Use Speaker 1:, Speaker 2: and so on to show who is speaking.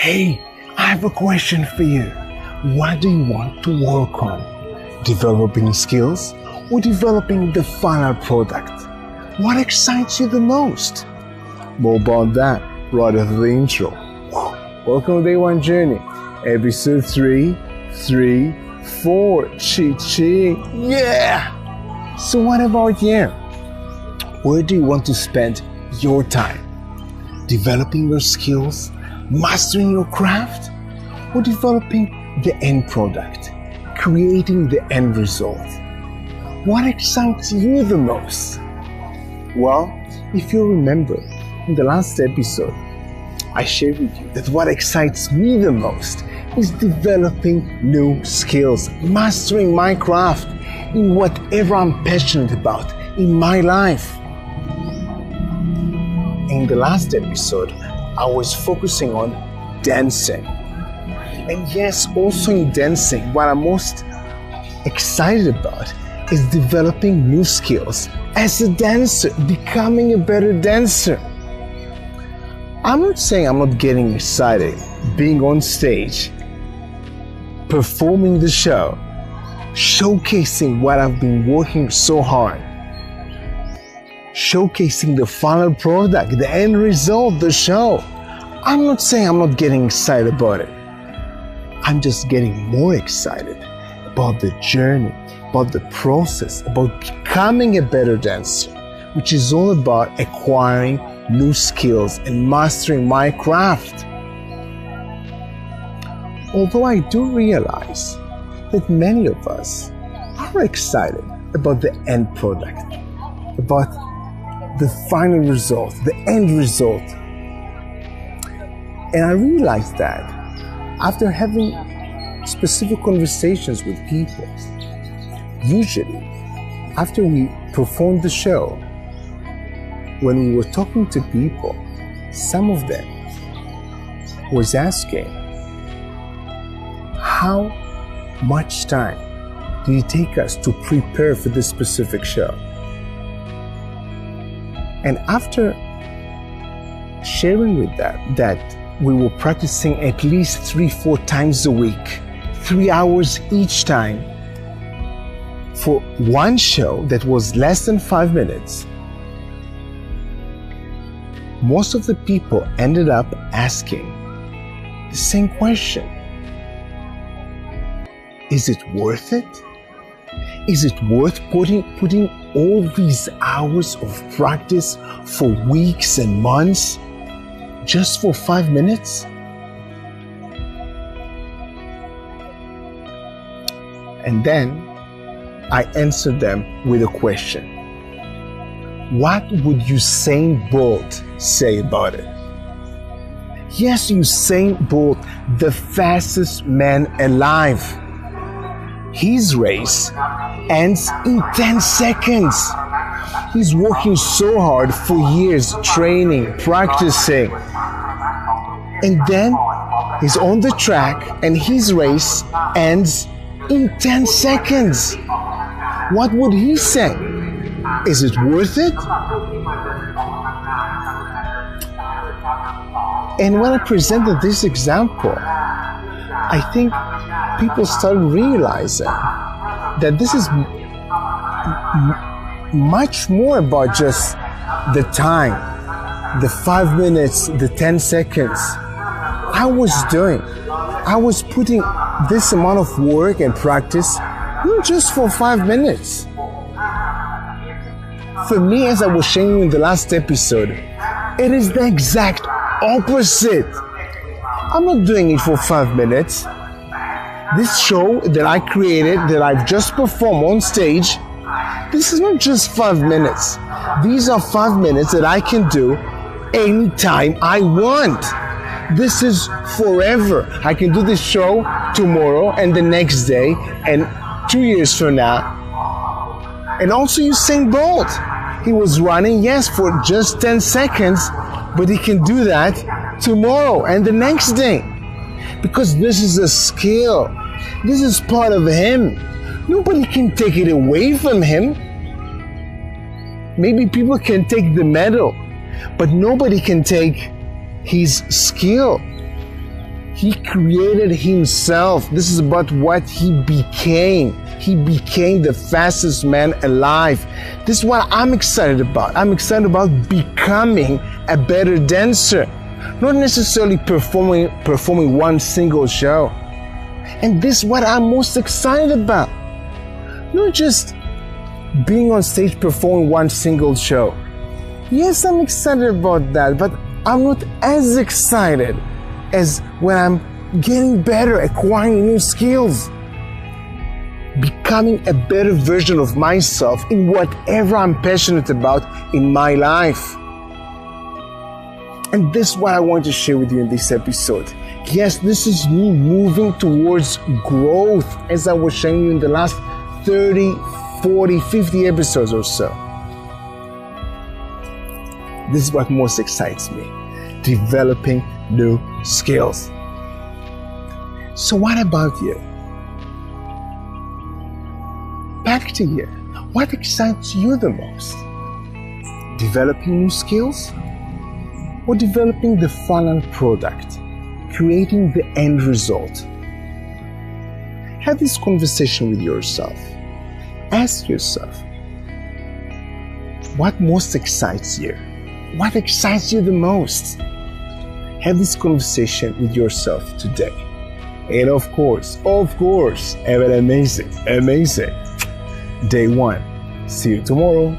Speaker 1: Hey, I have a question for you. What do you want to work on? Developing skills or developing the final product? What excites you the most? More about that right after the intro. Welcome to Day One Journey, episode 334. Ching. Yeah! So what about you? Where do you want to spend your time? Developing your skills, mastering your craft, or developing the end product, creating the end result? What excites you the most? Well, if you remember, in the last episode, I shared with you that what excites me the most is developing new skills, mastering my craft in whatever I'm passionate about in my life. In the last episode, I was focusing on dancing. And yes, also in dancing, what I'm most excited about is developing new skills as a dancer, becoming a better dancer. I'm not saying I'm not getting excited being on stage, performing the show, showcasing what I've been working so hard, showcasing the final product, the end result, the show. I'm not saying I'm not getting excited about it. I'm just getting more excited about the journey, about the process, about becoming a better dancer, which is all about acquiring new skills and mastering my craft. Although I do realize that many of us are excited about the end product, about the final result, the end result. And I realized that after having specific conversations with people, usually after we performed the show, when we were talking to people, some of them was asking, how much time did it take us to prepare for this specific show? And after sharing with them that we were practicing at least 3-4 times a week, 3 hours each time, for one show that was less than 5 minutes, most of the people ended up asking the same question. Is it worth it? Is it worth putting all these hours of practice for weeks and months just for 5 minutes? And then I answered them with a question. What would Usain Bolt say about it? Yes, Usain Bolt, the fastest man alive. His race ends in 10 seconds. He's working so hard for years, training, practicing. And then he's on the track and his race ends in 10 seconds. What would he say? Is it worth it? And when I presented this example, I think people started realizing that this is much more about just the time, the 5 minutes, the 10 seconds. I was putting this amount of work and practice not just for 5 minutes. For me, as I was sharing in the last episode, it is the exact opposite. I'm not doing it for 5 minutes. This show that I created, that I've just performed on stage, this is not just 5 minutes. These are 5 minutes that I can do anytime I want. This is forever. I can do this show tomorrow and the next day and 2 years from now. And also Usain Bolt. He was running, yes, for just 10 seconds, but he can do that tomorrow and the next day. Because this is a skill. This is part of him. Nobody can take it away from him. Maybe people can take the medal, but nobody can take his skill. He created himself. This is about what he became. He became the fastest man alive. This is what I'm excited about. I'm excited about becoming a better dancer. Not necessarily performing one single show. And this is what I'm most excited about. Not just being on stage performing one single show. Yes, I'm excited about that, but I'm not as excited as when I'm getting better, acquiring new skills, becoming a better version of myself in whatever I'm passionate about in my life. And this is what I want to share with you in this episode. Yes, this is me moving towards growth, as I was showing you in the last 30, 40, 50 episodes or so. This is what most excites me, developing new skills. So what about you? Back to you. What excites you the most? Developing new skills? Or developing the final product? Creating the end result? Have this conversation with yourself. Ask yourself, what most excites you? What excites you the most? Have this conversation with yourself today. And of course, have an amazing day one. See you tomorrow.